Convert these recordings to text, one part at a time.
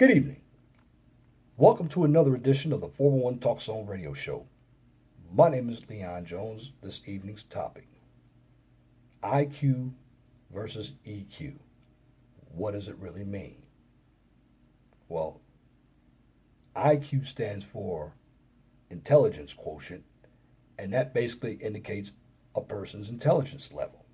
Good evening. Welcome to another edition of the 401 Talk Zone radio show. My name is Leon Jones. This evening's topic: IQ versus EQ. What does it really mean? Well, IQ stands for intelligence quotient, and that basically indicates a person's intelligence level.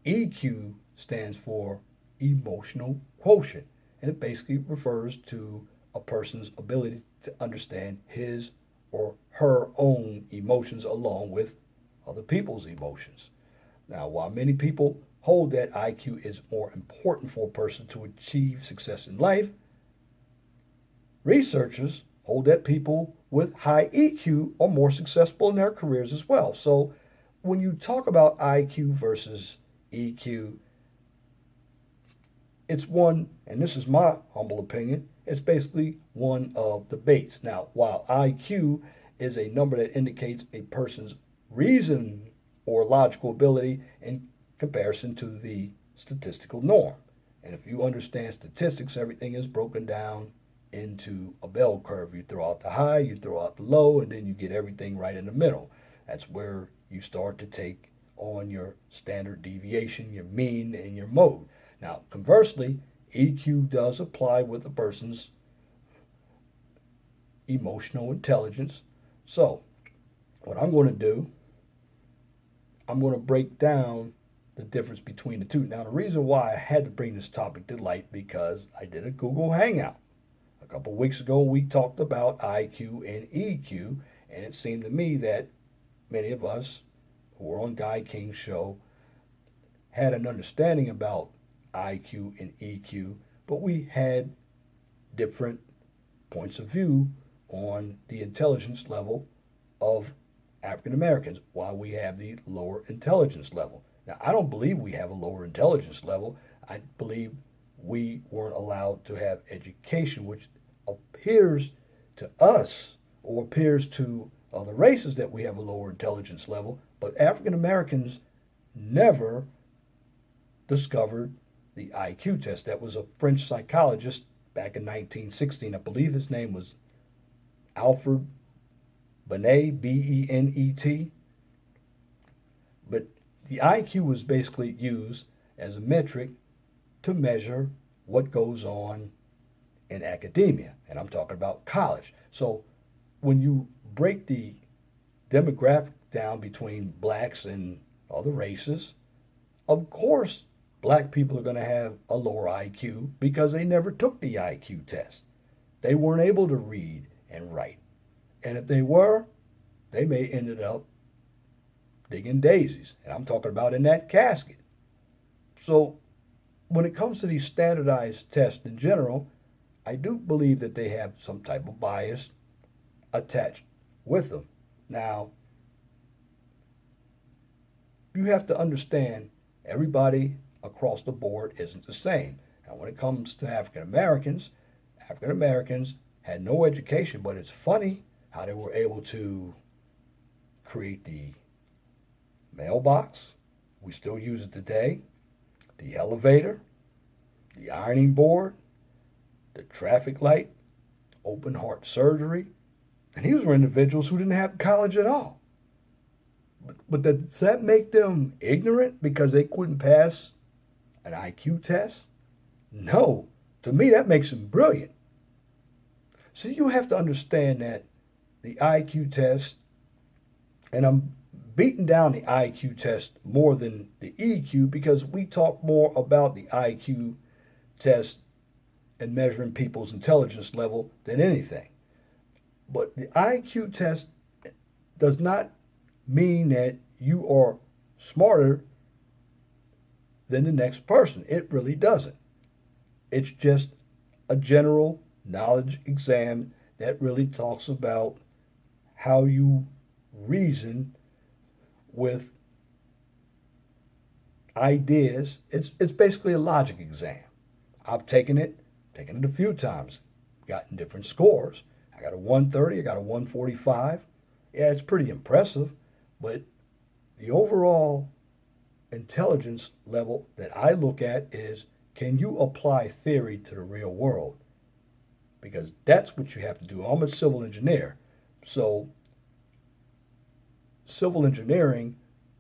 EQ stands for emotional quotient, and it basically refers to a person's ability to understand his or her own emotions along with other people's emotions. Now, while many people hold that IQ is more important for a person to achieve success in life, researchers hold that people with high EQ are more successful in their careers as well. So, when you talk about IQ versus EQ, it's one, and this is my humble opinion, it's basically one of debates. Now, while IQ is a number that indicates a person's reason or logical ability in comparison to the statistical norm. And if you understand statistics, everything is broken down into a bell curve. You throw out the high, you throw out the low, and then you get everything right in the middle. That's where you start to take on your standard deviation, your mean, and your mode. Now, conversely, EQ does apply with a person's emotional intelligence. So, what I'm going to do, I'm going to break down the difference between the two. Now, the reason why I had to bring this topic to light because I did a Google Hangout a couple of weeks ago. We talked about IQ and EQ, and it seemed to me that many of us who were on Guy King's show had an understanding about IQ and EQ, but we had different points of view on the intelligence level of African Americans, while we have the lower intelligence level. Now, I don't believe we have a lower intelligence level. I believe we weren't allowed to have education, which appears to us or appears to other races that we have a lower intelligence level, but African Americans never discovered the IQ test. That was a French psychologist back in 1916. I believe his name was Alfred Benet, Benet. But the IQ was basically used as a metric to measure what goes on in academia, and I'm talking about college. So when you break the demographic down between blacks and other races, of course black people are going to have a lower IQ because they never took the IQ test. They weren't able to read and write. And if they were, they may ended up digging daisies. And I'm talking about in that casket. So when it comes to these standardized tests in general, I do believe that they have some type of bias attached with them. Now, you have to understand everybody across the board isn't the same. Now, when it comes to African Americans had no education, but it's funny how they were able to create the mailbox. We still use it today. The elevator, the ironing board, the traffic light, open heart surgery. And these were individuals who didn't have college at all. But does that make them ignorant because they couldn't pass an IQ test? No. To me, that makes them brilliant. So you have to understand that the IQ test, and I'm beating down the IQ test more than the EQ because we talk more about the IQ test and measuring people's intelligence level than anything. But the IQ test does not mean that you are smarter than the next person. It really doesn't. It's just a general knowledge exam that really talks about how you reason with ideas. It's basically a logic exam. I've taken it a few times, gotten different scores. I got a 130, I got a 145. Yeah, it's pretty impressive, but the overall intelligence level that I look at is, can you apply theory to the real world? because that's what you have to do. I'm a civil engineer. So civil engineering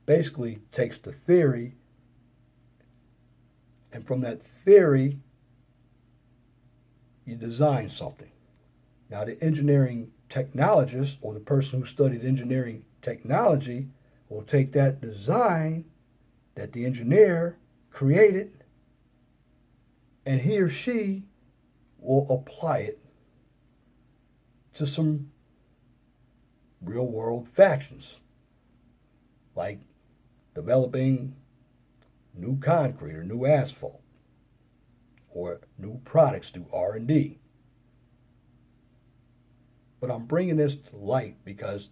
basically takes the theory, and from that theory, you design something. Now, the engineering technologist or the person who studied engineering technology will take that design that the engineer created, and he or she will apply it to some real world factions, like developing new concrete or new asphalt or new products through R&D. But I'm bringing this to light because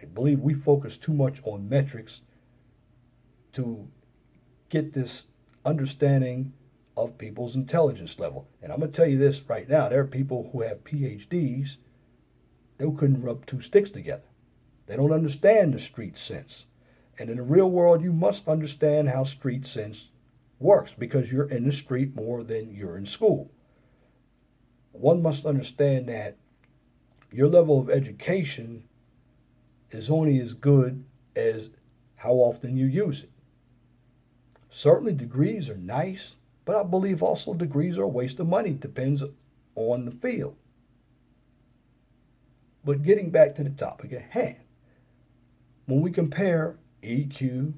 I believe we focus too much on metrics to get this understanding of people's intelligence level. And I'm going to tell you this right now. There are people who have PhDs, they couldn't rub two sticks together. They don't understand the street sense. And in the real world, you must understand how street sense works because you're in the street more than you're in school. One must understand that your level of education is only as good as how often you use it. Certainly degrees are nice, but I believe also degrees are a waste of money. Depends on the field. But getting back to the topic at hand, when we compare EQ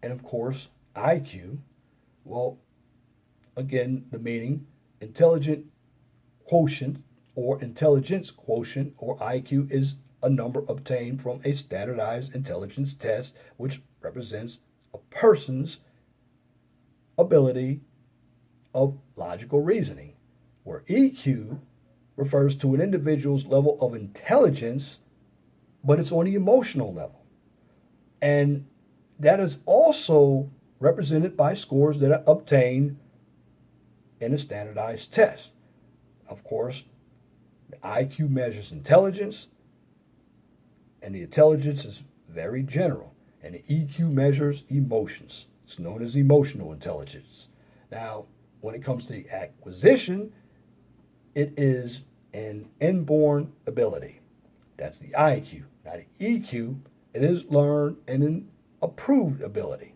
and of course IQ, well, again, the meaning intelligent quotient or intelligence quotient or IQ is a number obtained from a standardized intelligence test which represents a person's ability of logical reasoning, where EQ refers to an individual's level of intelligence, but it's on the emotional level. And that is also represented by scores that are obtained in a standardized test. Of course, the IQ measures intelligence, and the intelligence is very general. And the EQ measures emotions. It's known as emotional intelligence. Now, when it comes to the acquisition, it is an inborn ability. That's the IQ. Now, the EQ, it is learned and an approved ability.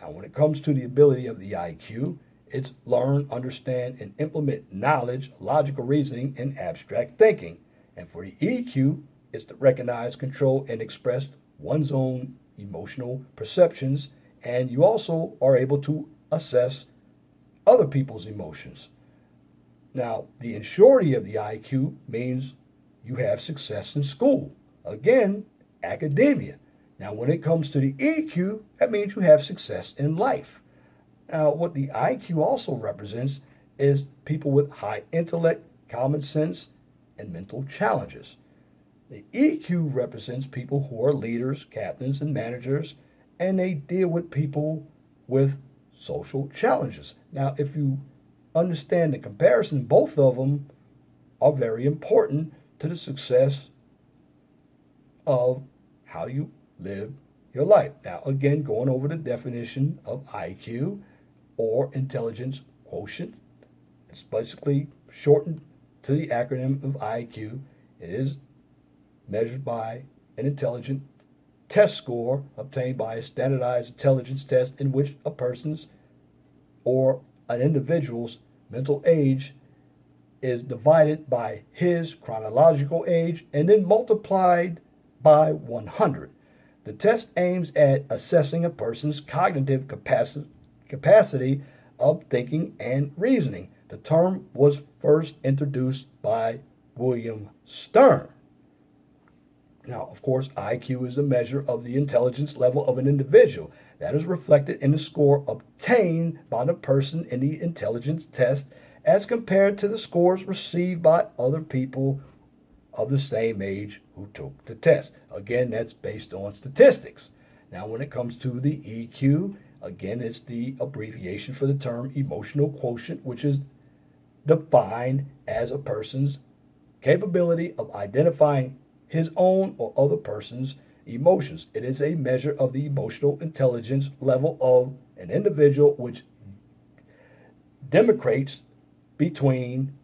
Now, when it comes to the ability of the IQ, it's learn, understand, and implement knowledge, logical reasoning, and abstract thinking. And for the EQ, it's to recognize, control, and express one's own emotional perceptions. And you also are able to assess other people's emotions. Now, the ensurety of the IQ means you have success in school. Again, academia. Now, when it comes to the EQ, that means you have success in life. Now, what the IQ also represents is people with high intellect, common sense, and mental challenges. The EQ represents people who are leaders, captains, and managers, and they deal with people with social challenges. Now, if you understand the comparison, both of them are very important to the success of how you live your life. Now, again, going over the definition of IQ or intelligence quotient, it's basically shortened to the acronym of IQ. It is measured by an intelligent test score obtained by a standardized intelligence test in which a person's or an individual's mental age is divided by his chronological age and then multiplied by 100. The test aims at assessing a person's cognitive capacity of thinking and reasoning. The term was first introduced by William Stern. Now, of course, IQ is a measure of the intelligence level of an individual. That is reflected in the score obtained by the person in the intelligence test as compared to the scores received by other people of the same age who took the test. Again, that's based on statistics. Now, when it comes to the EQ, again, it's the abbreviation for the term emotional quotient, which is defined as a person's capability of identifying his own or other person's emotions. It is a measure of the emotional intelligence level of an individual which demonstrates between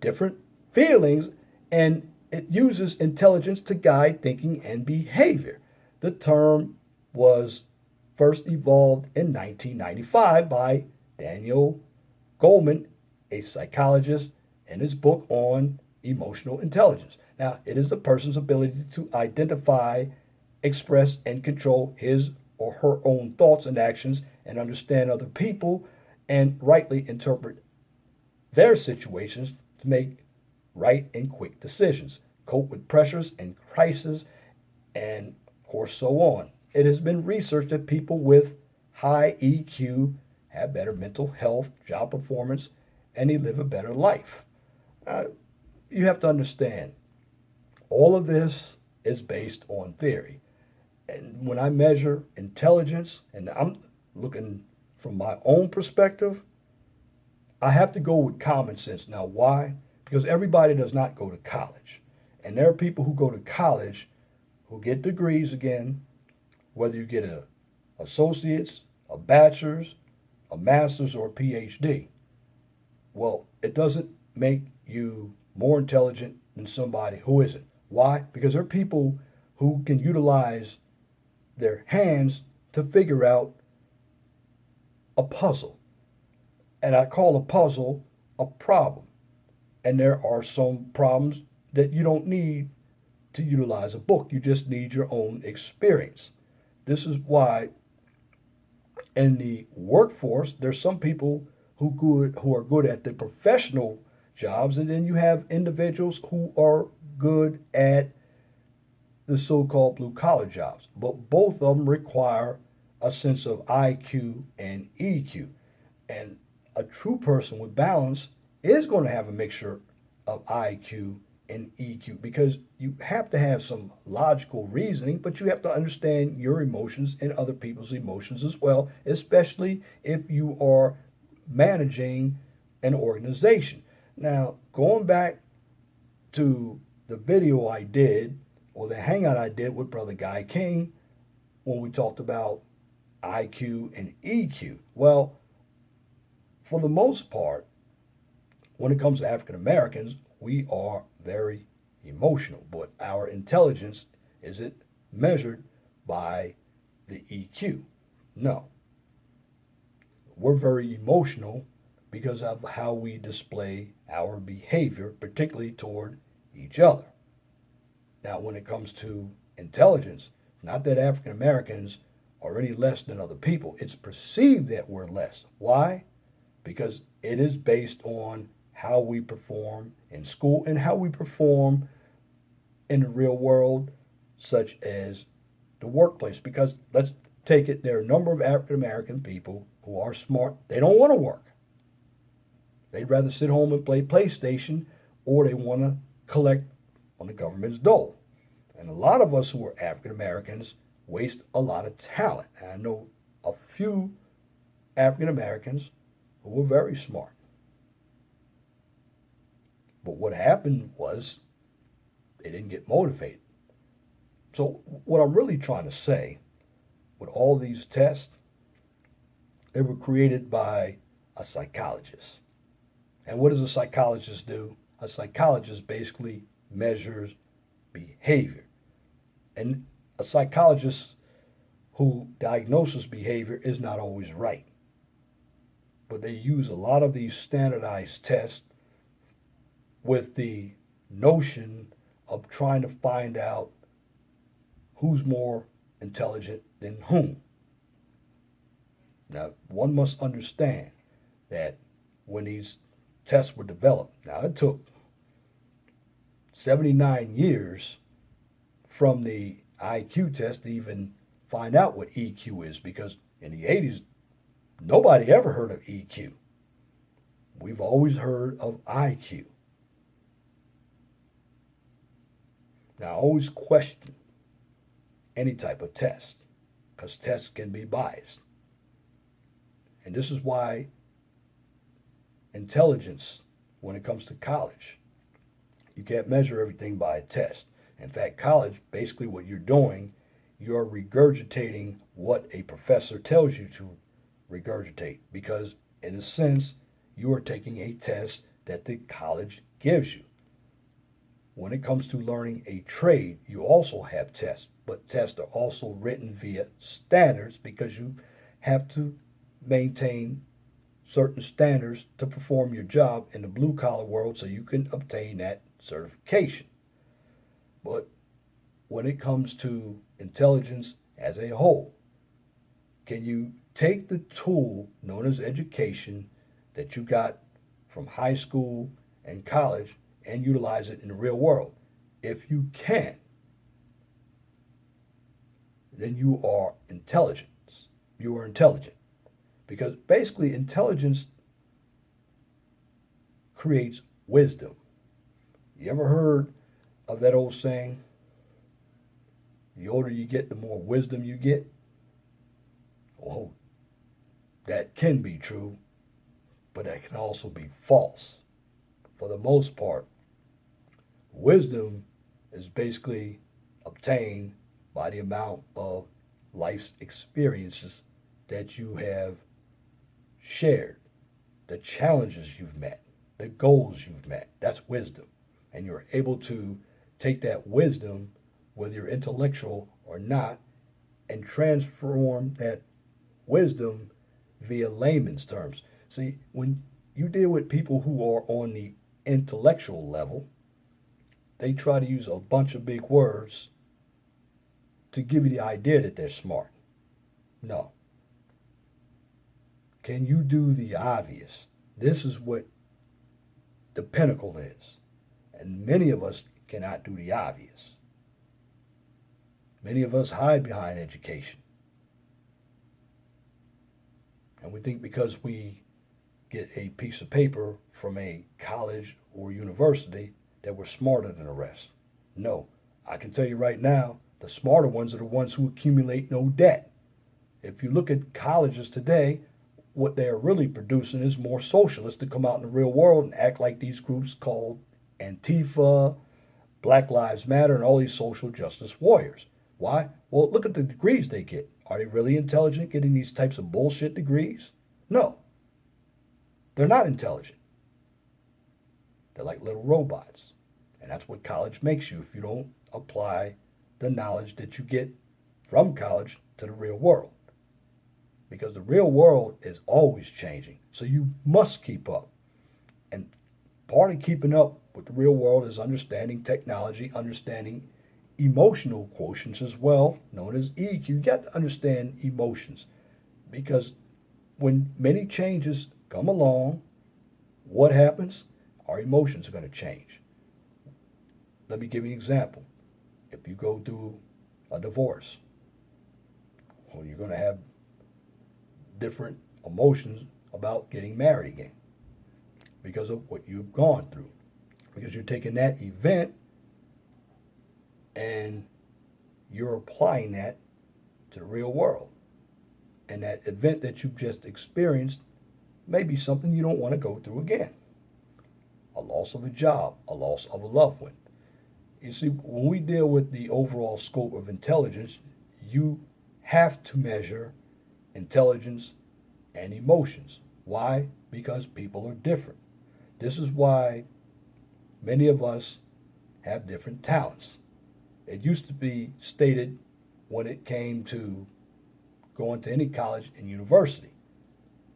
different feelings, and it uses intelligence to guide thinking and behavior. The term was first evolved in 1995 by Daniel Goleman, a psychologist, in his book on emotional intelligence. Now, it is the person's ability to identify, express, and control his or her own thoughts and actions and understand other people and rightly interpret their situations to make right and quick decisions, cope with pressures and crises, and of course, so on. It has been researched that people with high EQ have better mental health, job performance, and they live a better life. You have to understand, all of this is based on theory. And when I measure intelligence, and I'm looking from my own perspective, I have to go with common sense. Now, why? Because everybody does not go to college. And there are people who go to college who get degrees again, whether you get a associate's, a bachelor's, a master's, or a PhD. Well, it doesn't make you more intelligent than somebody who isn't. Why? Because there are people who can utilize their hands to figure out a puzzle. And I call a puzzle a problem. And there are some problems that you don't need to utilize a book. You just need your own experience. This is why in the workforce, there's some people who are good at the professional jobs, and then you have individuals who are good at the so-called blue-collar jobs. But both of them require a sense of IQ and EQ. And a true person with balance is going to have a mixture of IQ and EQ, because you have to have some logical reasoning, but you have to understand your emotions and other people's emotions as well, especially if you are managing an organization. Now, going back to the video I did, or the hangout I did with Brother Guy King, when we talked about IQ and EQ. Well, for the most part, when it comes to African Americans, we are very emotional, but our intelligence isn't measured by the EQ. No. We're very emotional because of how we display our behavior, particularly toward each other. Now, when it comes to intelligence, not that African Americans are any less than other people. It's perceived that we're less. Why? Because it is based on how we perform in school and how we perform in the real world, such as the workplace. Because let's take it, there are a number of African American people who are smart. They don't want to work. They'd rather sit home and play PlayStation, or they want to collect on the government's dole. And a lot of us who are African Americans waste a lot of talent. And I know a few African Americans who were very smart. But what happened was they didn't get motivated. So what I'm really trying to say with all these tests, they were created by a psychologist. And what does a psychologist do? A psychologist basically measures behavior. And a psychologist who diagnoses behavior is not always right. But they use a lot of these standardized tests with the notion of trying to find out who's more intelligent than whom. Now, one must understand that when these tests were developed, now it took 79 years from the IQ test to even find out what EQ is, because in the 80s, nobody ever heard of EQ. We've always heard of IQ. Now, I always question any type of test, because tests can be biased. And this is why intelligence, when it comes to college, you can't measure everything by a test. In fact, college, basically what you're doing, you're regurgitating what a professor tells you to regurgitate, because in a sense, you are taking a test that the college gives you. When it comes to learning a trade, you also have tests, but tests are also written via standards because you have to maintain certain standards to perform your job in the blue collar world so you can obtain that certification. But when it comes to intelligence as a whole, can you take the tool known as education that you got from high school and college and utilize it in the real world? If you can, then you are intelligent. You are intelligent. Because basically, intelligence creates wisdom. You ever heard of that old saying, the older you get, the more wisdom you get? Well, that can be true, but that can also be false. For the most part, wisdom is basically obtained by the amount of life's experiences that you have shared, the challenges you've met, the goals you've met. That's wisdom. And you're able to take that wisdom, whether you're intellectual or not, and transform that wisdom via layman's terms. See, when you deal with people who are on the intellectual level, they try to use a bunch of big words to give you the idea that they're smart. No. Can you do the obvious? This is what the pinnacle is. And many of us cannot do the obvious. Many of us hide behind education. And we think because we get a piece of paper from a college or university that we're smarter than the rest. No, I can tell you right now, the smarter ones are the ones who accumulate no debt. If you look at colleges today, what they are really producing is more socialists to come out in the real world and act like these groups called Antifa, Black Lives Matter, and all these social justice warriors. Why? Well, look at the degrees they get. Are they really intelligent getting these types of bullshit degrees? No. They're not intelligent. They're like little robots. And that's what college makes you if you don't apply the knowledge that you get from college to the real world. Because the real world is always changing. So you must keep up. And part of keeping up with the real world is understanding technology, understanding emotional quotients as well, known as EQ. You got to understand emotions. Because when many changes come along, what happens? Our emotions are going to change. Let me give you an example. If you go through a divorce, well, you're going to have different emotions about getting married again because of what you've gone through. Because you're taking that event and you're applying that to the real world. And that event that you've just experienced may be something you don't want to go through again. A loss of a job, a loss of a loved one. You see, when we deal with the overall scope of intelligence, you have to measure intelligence and emotions. Why? Because people are different. This is why many of us have different talents. It used to be stated when it came to going to any college and university,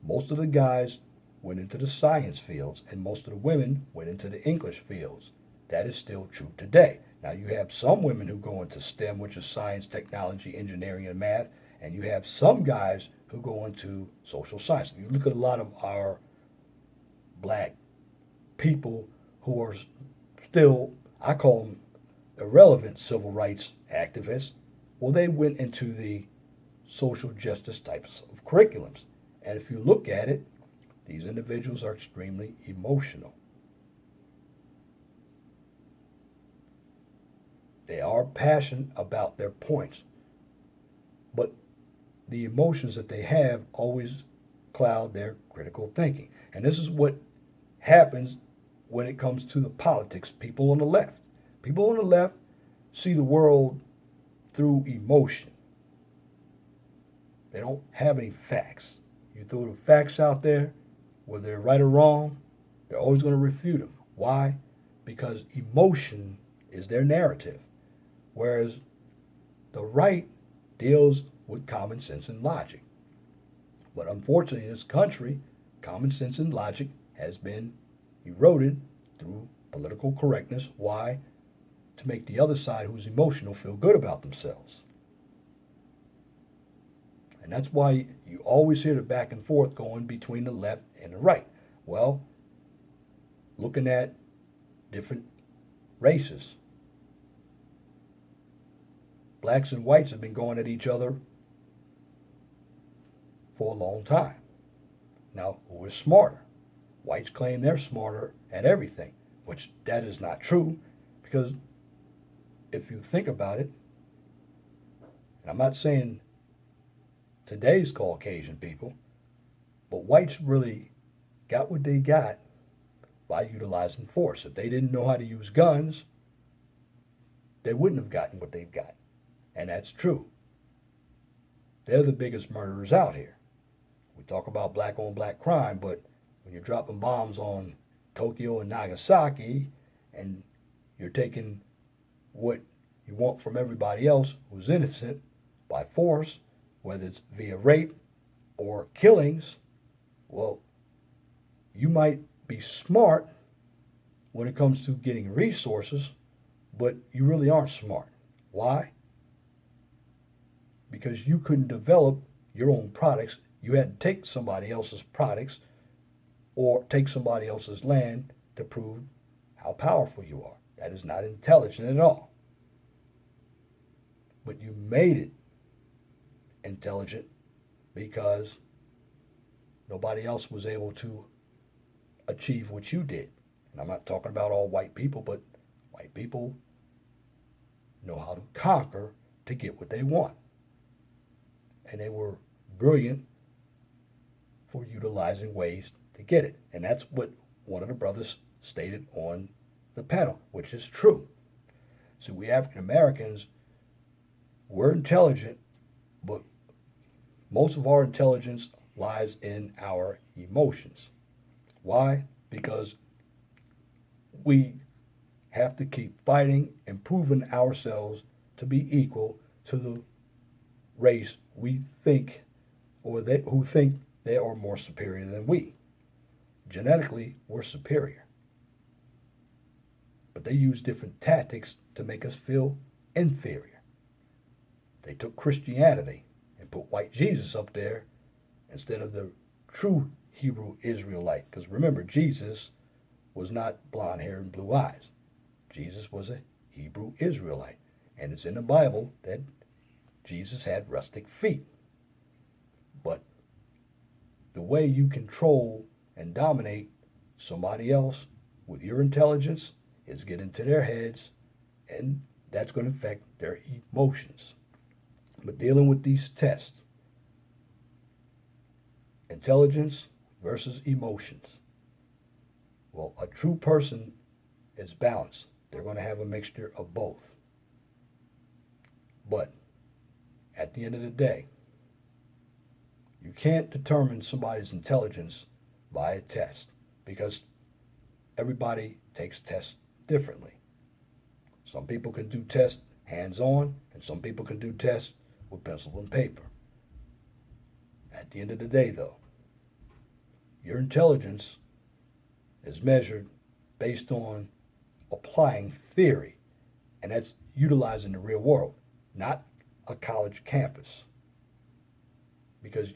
most of the guys went into the science fields and most of the women went into the English fields. That is still true today. Now you have some women who go into STEM, which is science, technology, engineering, and math, and you have some guys who go into social science. You look at a lot of our black people who are still, I call them irrelevant civil rights activists. Well, they went into the social justice types of curriculums. And if you look at it, these individuals are extremely emotional. They are passionate about their points, but the emotions that they have always cloud their critical thinking. And this is what happens when it comes to the politics. People on the left. People on the left see the world through emotion. They don't have any facts. You throw the facts out there, whether they're right or wrong, They're always going to refute them. Why? Because emotion is their narrative, whereas the right deals with common sense and logic. But unfortunately, in this country, common sense and logic has been eroded through political correctness. Why? To make the other side, who's emotional, feel good about themselves. And that's why you always hear the back and forth going between the left and the right. Well, looking at different races, blacks and whites have been going at each other for a long time. Now, who is smarter? Whites claim they're smarter at everything, which that is not true, because if you think about it, and I'm not saying today's Caucasian people, but whites really got what they got by utilizing force. If they didn't know how to use guns, they wouldn't have gotten what they've got. And that's true. They're the biggest murderers out here. We talk about black on black crime, but when you're dropping bombs on Tokyo and Nagasaki and you're taking what you want from everybody else who's innocent by force, whether it's via rape or killings, well, you might be smart when it comes to getting resources, but you really aren't smart. Why? Because you couldn't develop your own products. You had to take somebody else's products or take somebody else's land to prove how powerful you are. That is not intelligent at all. But you made it intelligent because nobody else was able to achieve what you did. And I'm not talking about all white people, but white people know how to conquer to get what they want. And they were brilliant for utilizing ways to get it. And that's what one of the brothers stated on the panel, which is true. So we African Americans, we're intelligent, but most of our intelligence lies in our emotions. Why? Because we have to keep fighting and proving ourselves to be equal to the race we think, or they who think they are more superior than we. Genetically, we're superior. But they use different tactics to make us feel inferior. They took Christianity and put white Jesus up there instead of the true Hebrew Israelite. Because remember, Jesus was not blonde hair and blue eyes. Jesus was a Hebrew Israelite. And it's in the Bible that Jesus had rustic feet. But the way you control and dominate somebody else with your intelligence is get into their heads, and that's going to affect their emotions. But dealing with these tests, intelligence versus emotions. Well, a true person is balanced. They're going to have a mixture of both. But at the end of the day, you can't determine somebody's intelligence by a test because everybody takes tests differently. Some people can do tests hands-on, and some people can do tests with pencil and paper. At the end of the day, though, your intelligence is measured based on applying theory, and that's utilizing the real world, not a college campus. Because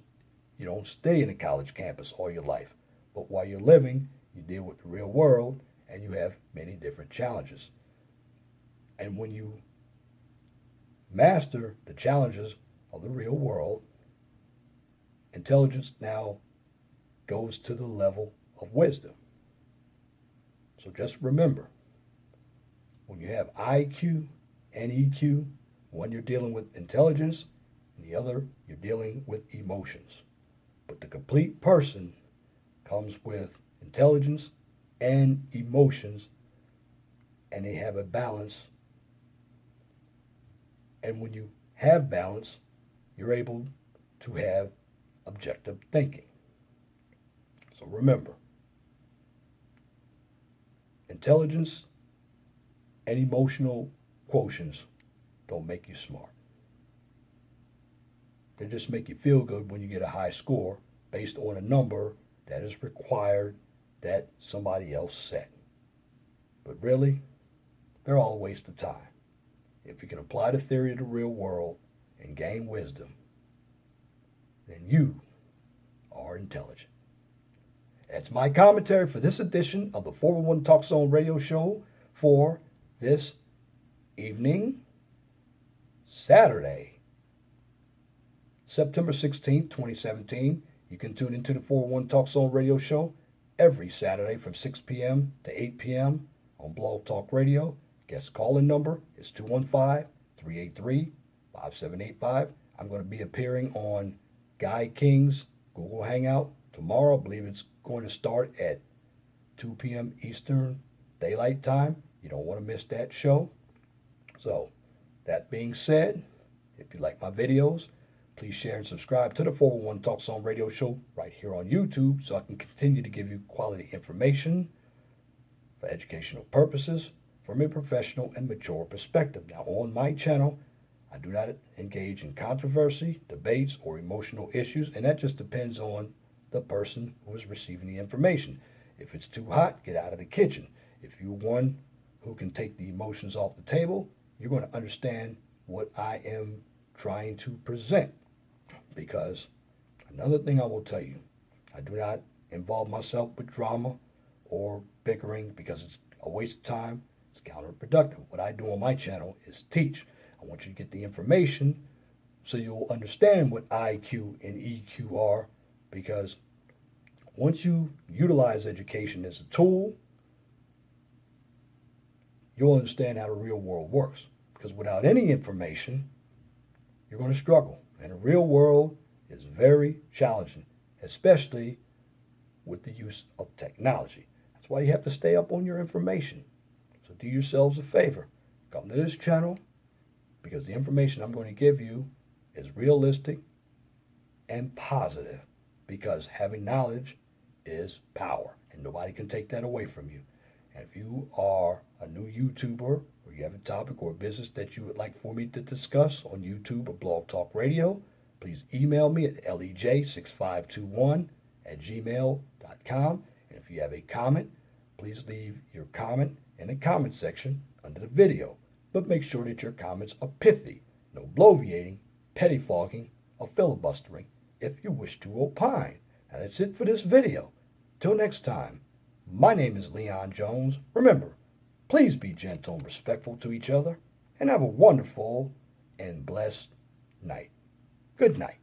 you don't stay in a college campus all your life, but while you're living, you deal with the real world, and you have many different challenges. And when you master the challenges of the real world, intelligence now goes to the level of wisdom. So just remember, when you have IQ and EQ, one you're dealing with intelligence, and the other you're dealing with emotions. But the complete person comes with intelligence and emotions, and they have a balance. And when you have balance, you're able to have objective thinking. So remember, Intelligence and emotional quotients don't make you smart. They just make you feel good when you get a high score based on a number that is required that somebody else set. But really, they're all a waste of time. If you can apply the theory to the real world and gain wisdom, then you are intelligent. That's my commentary for this edition of the 411 Talk Zone radio show for this evening, Saturday, September 16th, 2017. You can tune into the 411 Talk Zone radio show every Saturday from 6 p.m. to 8 p.m. on Blog Talk Radio. Guest calling number is 215-383-5785. I'm going to be appearing on Guy King's Google Hangout tomorrow. I believe it's going to start at 2 p.m. Eastern Daylight Time. You don't want to miss that show. So, that being said, if you like my videos, please share and subscribe to the 411 Talk Zone radio show right here on YouTube so I can continue to give you quality information for educational purposes from a professional and mature perspective. Now, on my channel, I do not engage in controversy, debates, or emotional issues, and that just depends on the person who is receiving the information. If it's too hot, get out of the kitchen. If you're one who can take the emotions off the table, you're going to understand what I am trying to present. Because another thing I will tell you, I do not involve myself with drama or bickering because it's a waste of time. It's counterproductive. What I do on my channel is teach. I want you to get the information so you'll understand what IQ and EQ are, because once you utilize education as a tool, you'll understand how the real world works. Because without any information, you're going to struggle. And the real world is very challenging, especially with the use of technology. That's why you have to stay up on your information. So do yourselves a favor. Come to this channel, because the information I'm going to give you is realistic and positive, because having knowledge is power, and nobody can take that away from you. And if you are a new YouTuber, or you have a topic or a business that you would like for me to discuss on YouTube or Blog Talk Radio, please email me at lej6521@gmail.com. And if you have a comment, please leave your comment in the comment section under the video. But make sure that your comments are pithy, no bloviating, pettifogging, or filibustering if you wish to opine. And that's it for this video. Till next time, my name is Leon Jones. Remember, please be gentle and respectful to each other, and have a wonderful and blessed night. Good night.